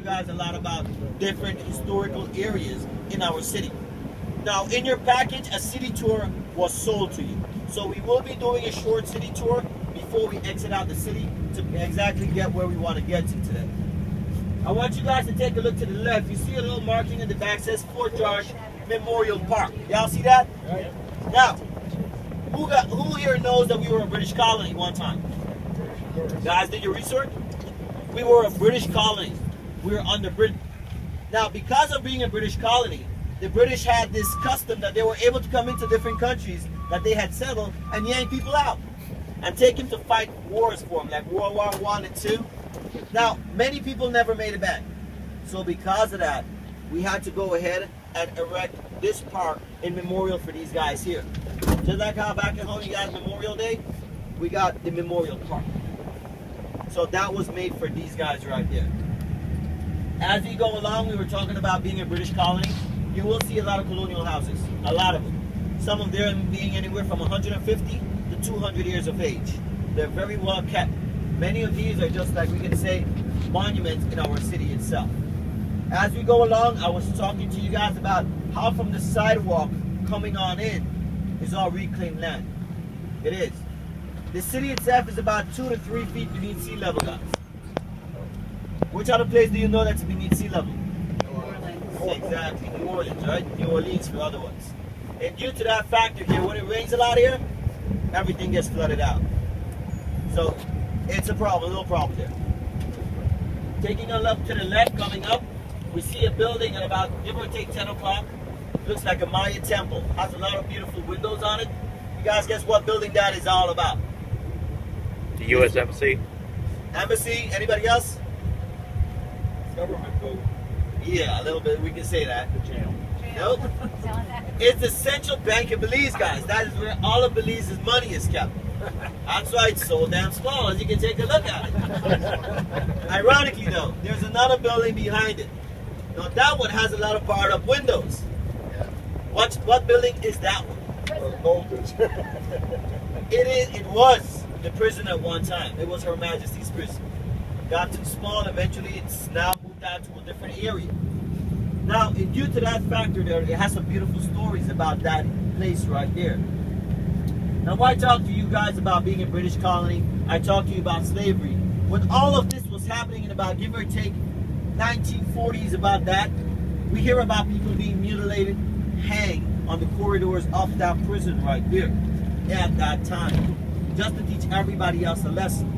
guys a lot about different historical areas in our city. Now, in your package, a city tour was sold to you. So we will be doing a short city tour before we exit out the city to exactly get where we want to get to today. I want you guys to take a look to the left. You see a little marking in the back says Fort George Memorial Park. Y'all see that? Right. Now, who here knows that we were a British colony one time? Guys, did your research? We were a British colony. We were under Britain. Now, because of being a British colony, the British had this custom that they were able to come into different countries that they had settled and yank people out and take them to fight wars for them, like World War I and II. Now, many people never made it back. So because of that, we had to go ahead and erect this park in memorial for these guys here. Just like how back at home you got Memorial Day, we got the Memorial Park. So that was made for these guys right there. As we go along, we were talking about being a British colony. You will see a lot of colonial houses, a lot of them. Some of them being anywhere from 150 to 200 years of age. They're very well kept. Many of these are just like we can say monuments in our city itself. As we go along, I was talking to you guys about how from the sidewalk coming on in is all reclaimed land. It is. The city itself is about 2 to 3 feet beneath sea level, guys. Which other place do you know that's beneath sea level? New Orleans. Exactly, New Orleans, right? New Orleans for other ones. And due to that factor here, when it rains a lot here, everything gets flooded out. So it's a problem, a little problem there. Taking a look to the left, coming up, we see a building at about, give or take 10 o'clock. Looks like a Maya temple. Has a lot of beautiful windows on it. You guys guess what building that is all about? The U.S. Embassy. Embassy? Anybody else? Government building. Yeah, a little bit. We can say that. The jail. Nope. It's the Central Bank of Belize, guys. That is where all of Belize's money is kept. That's why it's so damn small, as you can take a look at it. Ironically, though, there's another building behind it. Now, that one has a lot of barred up windows. What building is that one? It was the prison at one time. It was Her Majesty's prison. Got too small, eventually it's now moved out to a different area. Now, due to that factor there, it has some beautiful stories about that place right there. Now, when I talk to you guys about being a British colony, I talk to you about slavery. When all of this was happening in about, give or take, 1940s, about that, we hear about people being mutilated, hanged on the corridors of that prison right there at that time, just to teach everybody else a lesson.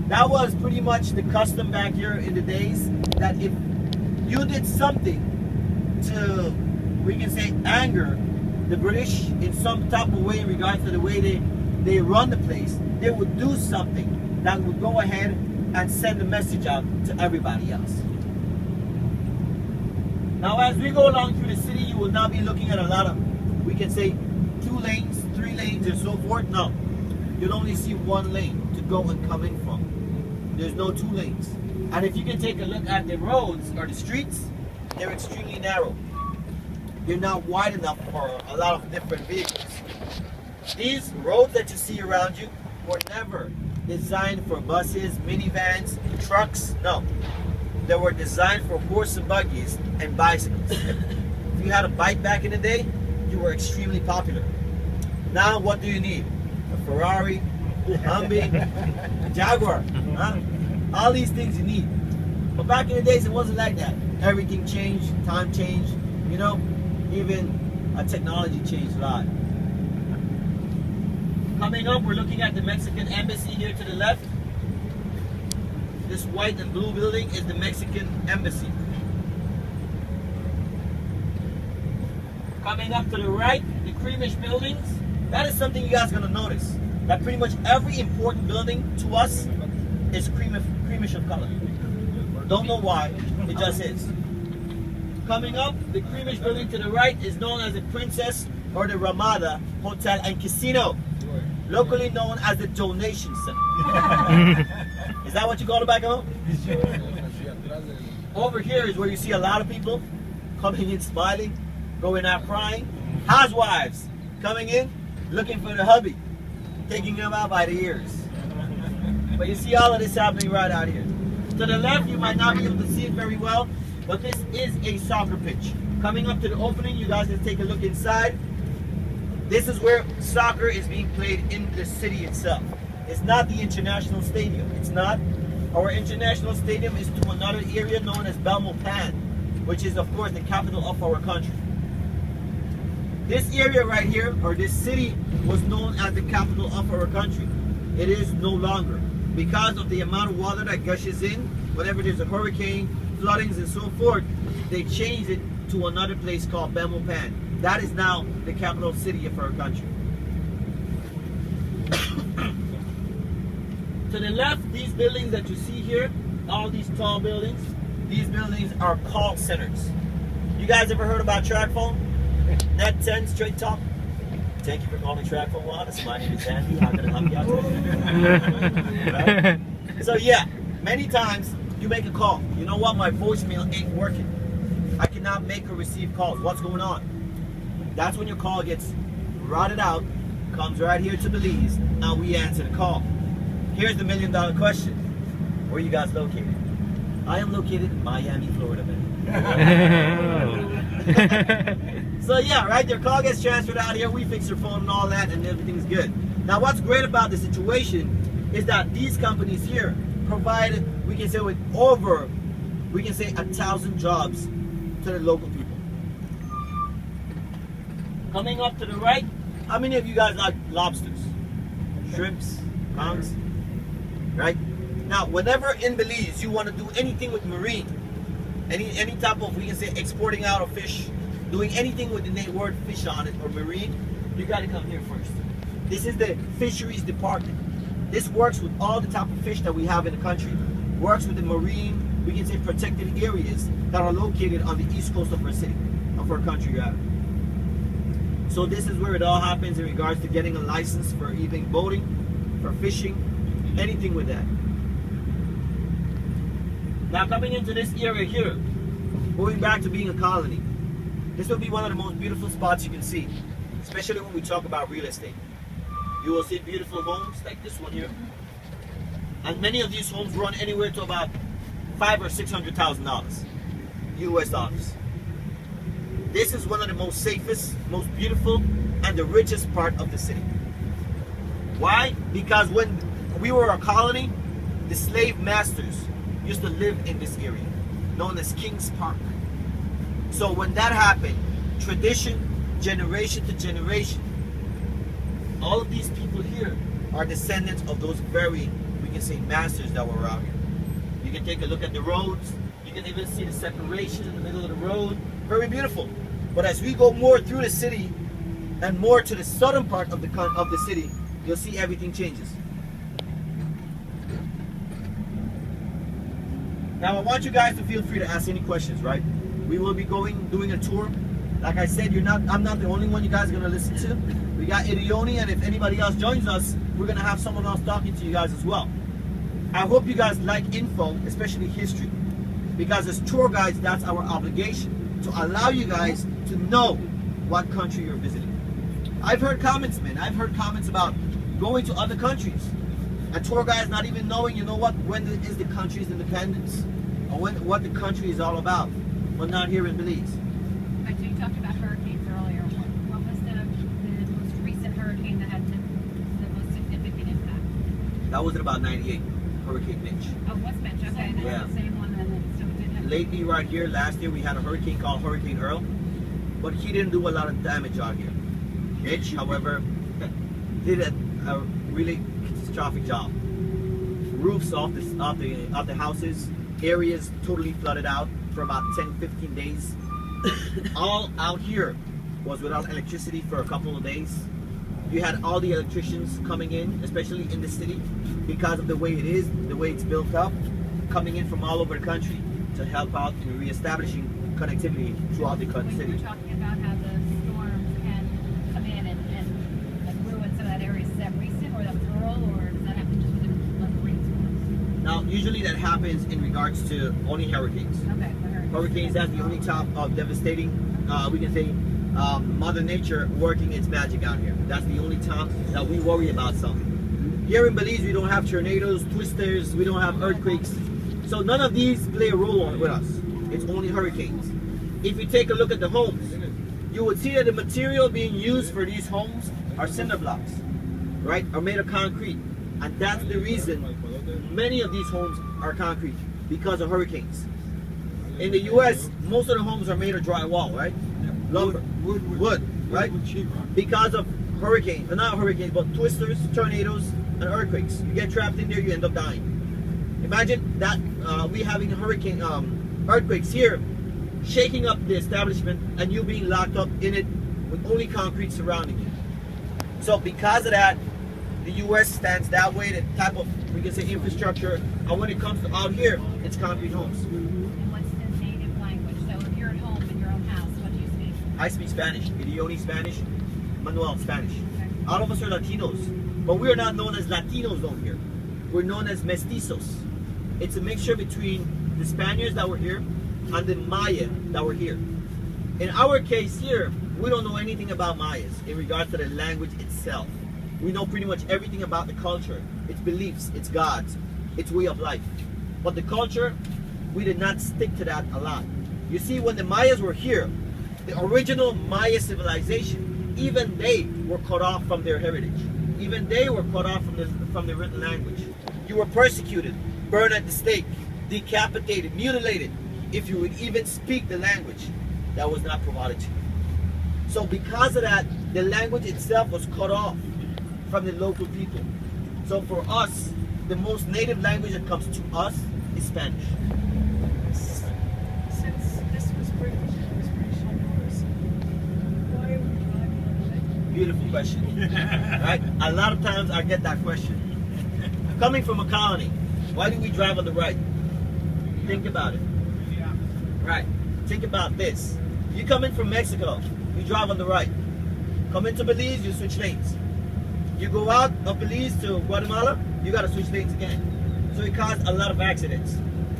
That was pretty much the custom back here in the days, that if you did something to, we can say, anger the British in some type of way in regards to the way they run the place, they would do something that would go ahead and send a message out to everybody else. Now, as we go along through the city, you will not be looking at a lot of, we can say, 2 lanes, 3 lanes, and so forth. No, you'll only see 1 lane to go and come in from. There's no 2 lanes. And if you can take a look at the roads or the streets, they're extremely narrow. They're not wide enough for a lot of different vehicles. These roads that you see around you were never designed for buses, minivans, trucks. No, they were designed for horse and buggies and bicycles. If you had a bike back in the day, you were extremely popular. Now, what do you need? A Ferrari, a Humvee, a Jaguar, huh? All these things you need. But back in the days, it wasn't like that. Everything changed, time changed, you know, even technology changed a lot. Coming up, we're looking at the Mexican embassy here to the left. This white and blue building is the Mexican embassy. Coming up to the right, the creamish buildings. That is something you guys are going to notice. That pretty much every important building to us is creamish of color. Don't know why, it just is. Coming up, the creamish building to the right is known as the Princess or the Ramada Hotel and Casino, locally known as the Donation Center. Is that what you call it back home? Over here is where you see a lot of people coming in smiling, going out crying. Housewives coming in, looking for the hubby, taking them out by the ears. But you see all of this happening right out here. To the left, you might not be able to see it very well, but this is a soccer pitch. Coming up to the opening, you guys can take a look inside. This is where soccer is being played in the city itself. It's not the international stadium. It's not. Our international stadium is to another area known as Belmopan, which is of course the capital of our country. This area right here, or this city, was known as the capital of our country. It is no longer. Because of the amount of water that gushes in, whenever there's a hurricane, floodings and so forth, they changed it to another place called Belmopan. That is now the capital city of our country. To the left, these buildings that you see here, all these tall buildings, these buildings are call centers. You guys ever heard about track phone? Net 10 straight talk. Thank you for calling track phone wireless. My name is Andy. How can I help you out today? Right? So yeah, many times you make a call. You know what? My voicemail ain't working. I cannot make or receive calls. What's going on? That's when your call gets routed out, comes right here to Belize, and we answer the call. Here's the million-dollar question. Where are you guys located? I am located in Miami, Florida, man. So yeah, right, their call gets transferred out here, we fix their phone and all that, and everything's good. Now what's great about the situation is that these companies here provide, we can say with over, we can say 1,000 jobs to the local people. Coming up to the right, how many of you guys like lobsters? Shrimps, prawns, right? Now, whenever in Belize you want to do anything with marine, any type of, we can say, exporting out of fish, doing anything with the word fish on it or marine, you got to come here first. This is the fisheries department. This works with all the type of fish that we have in the country. Works with the marine, we can say, protected areas that are located on the east coast of our city, of our country, rather. So this is where it all happens in regards to getting a license for even boating, for fishing, anything with that. Now coming into this area here, going back to being a colony, this will be one of the most beautiful spots you can see, especially when we talk about real estate. You will see beautiful homes like this one here, and many of these homes run anywhere to about $500,000 or $600,000 US dollars. This is one of the most safest, most beautiful, and the richest part of the city. Why? Because when we were a colony, the slave masters used to live in this area, known as King's Park. So when that happened, tradition, generation to generation, all of these people here are descendants of those very, we can say, masters that were around here. You can take a look at the roads. You can even see the separation in the middle of the road. Very beautiful. But as we go more through the city and more to the southern part of the city, you'll see everything changes. Now I want you guys to feel free to ask any questions, right? We will be doing a tour. Like I said, I'm not the only one you guys are gonna listen to. We got Idioni, and if anybody else joins us, we're gonna have someone else talking to you guys as well. I hope you guys like info, especially history, because as tour guides, that's our obligation, to allow you guys to know what country you're visiting. I've heard comments, man. I've heard comments about going to other countries. A tour guide not even knowing, you know what, when is the country's independence, or what the country is all about, but not here in Belize. But you talked about hurricanes earlier. What was the most recent hurricane that had the most significant impact? That was in about 98, Hurricane Mitch. Oh, what's Mitch? Okay, that's Yeah. the same one that so it didn't have. Lately, right here, last year, we had a hurricane called Hurricane Earl, but he didn't do a lot of damage out here. Mitch, however, did a really catastrophic job. Roofs off the houses, areas totally flooded out for about 10-15 days. All out here was without electricity for a couple of days. You had all the electricians coming in, especially in the city, because of the way it is, the way it's built up, coming in from all over the country to help out in reestablishing connectivity throughout the When city. you were talking about how the storms can come in and like ruin some of that area, is that recent or that was rural, or does that happen just with like rainstorms? Now, usually that happens in regards to only hurricanes. Okay, for Hurricanes, that's the only type of devastating, we can say, Mother Nature working its magic out here. That's the only time that we worry about something. Here in Belize, we don't have tornadoes, twisters, we don't have earthquakes. So none of these play a role on with us. It's only hurricanes. If you take a look at the homes, you would see that the material being used for these homes are cinder blocks, right? Are made of concrete. And that's the reason many of these homes are concrete, because of hurricanes. In the US, most of the homes are made of drywall, right? Lumber, wood, right? Because of hurricanes, not hurricanes, but twisters, tornadoes, and earthquakes. You get trapped in there, you end up dying. Imagine that we having hurricane earthquakes here, shaking up the establishment, and you being locked up in it with only concrete surrounding you. So because of that, the U.S. stands that way, the type of, we can say, infrastructure, and when it comes to out here, it's concrete homes. And what's the native language? So if you're at home in your own house, what do you speak? I speak Spanish, Idioni Spanish, Manuel Spanish. All of us are Latinos, but we are not known as Latinos down here. We're known as mestizos. It's a mixture between the Spaniards that were here and the Maya that were here. In our case here, we don't know anything about Mayas in regards to the language itself. We know pretty much everything about the culture, its beliefs, its gods, its way of life. But the culture, we did not stick to that a lot. You see, when the Mayas were here, the original Maya civilization, even they were cut off from their heritage. Even they were cut off from the written language. You were persecuted, burned at the stake, decapitated, mutilated, if you would even speak the language that was not provided to you. So because of that, the language itself was cut off from the local people. So for us, the most native language that comes to us is Spanish. Since this was British homeowners, why are we driving on the lake? Beautiful question. Right? A lot of times I get that question. Coming from a colony, why do we drive on the right? Think about it. Right. Think about this. You come in from Mexico, you drive on the right. Come into Belize, you switch lanes. You go out of Belize to Guatemala, you got to switch lanes again. So it caused a lot of accidents.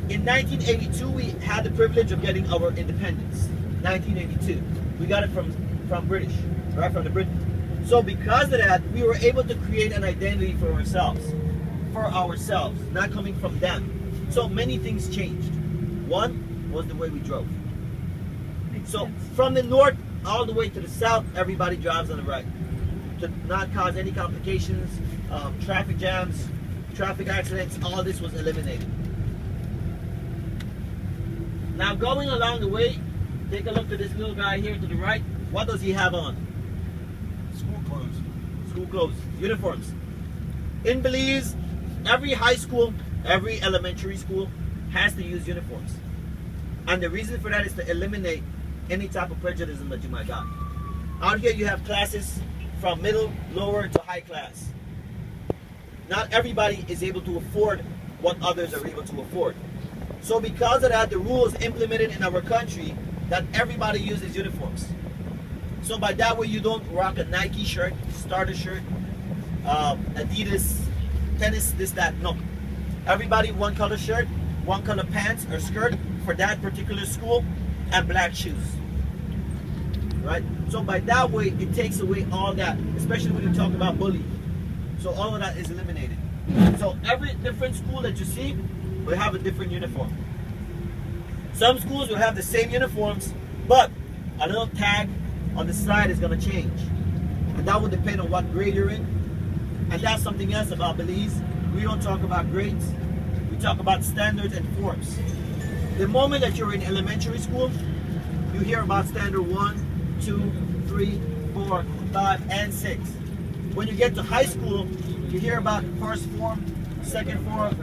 In 1982, we had the privilege of getting our independence. 1982. We got it from British, right? From the British. So because of that, we were able to create an identity for ourselves, not coming from them. So many things changed. One was the way we drove. So from the north all the way to the south, everybody drives on the right to not cause any complications, traffic jams, traffic accidents. All this was eliminated. Now going along the way, take a look at this little guy here to the right. What does he have on? School clothes. School clothes, uniforms. In Belize, every high school, every elementary school has to use uniforms. And the reason for that is to eliminate any type of prejudice that you might got. Out here you have classes from middle, lower to high class. Not everybody is able to afford what others are able to afford. So because of that, the rules implemented in our country that everybody uses uniforms. So by that way, you don't rock a Nike shirt, starter shirt, Adidas, tennis, this, that. No. Everybody one color shirt, one color pants or skirt for that particular school, and black shoes. Right? So by that way, it takes away all that, especially when you talk about bullying. So all of that is eliminated. So every different school that you see will have a different uniform. Some schools will have the same uniforms, but a little tag on the side is going to change. And that will depend on what grade you're in. And that's something else about Belize. We don't talk about grades. We talk about standards and forms. The moment that you're in elementary school, you hear about standard 1, 2, 3, 4, 5, and 6. When you get to high school, you hear about first form, second form,